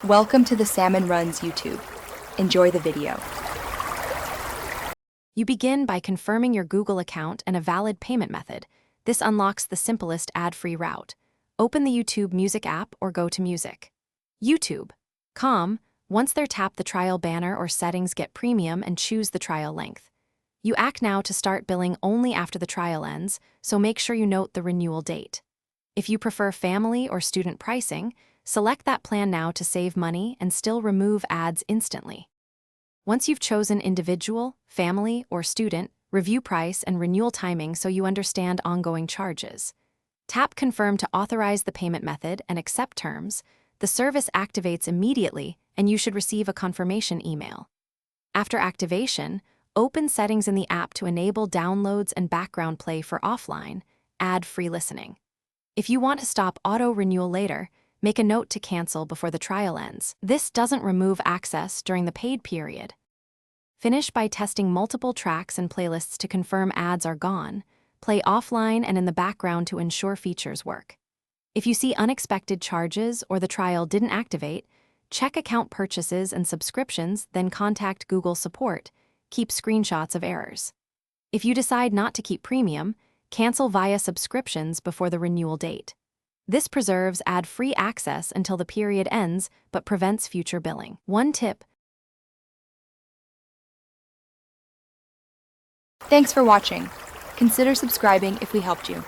Welcome to the Salmon Runs YouTube. Enjoy the video. You begin by confirming your Google account and a valid payment method. This unlocks the simplest ad-free route. Open the YouTube Music app or go to Music. YouTube.com. Once there, tap the trial banner or settings, get premium, and choose the trial length. You act now to start billing only after the trial ends, so make sure you note the renewal date. If you prefer family or student pricing, select that plan now to save money and still remove ads instantly. Once you've chosen individual, family, or student, review price and renewal timing so you understand ongoing charges. Tap Confirm to authorize the payment method and accept terms. The service activates immediately, and you should receive a confirmation email. After activation, open settings in the app to enable downloads and background play for offline, ad-free listening. If you want to stop auto-renewal later, make a note to cancel before the trial ends. This doesn't remove access during the paid period. Finish by testing multiple tracks and playlists to confirm ads are gone. Play offline and in the background to ensure features work. If you see unexpected charges or the trial didn't activate, check account purchases and subscriptions, then contact Google support. Keep screenshots of errors. If you decide not to keep premium, cancel via subscriptions before the renewal date. This preserves ad-free access until the period ends but prevents future billing. One tip. Thanks for watching. Consider subscribing if we helped you.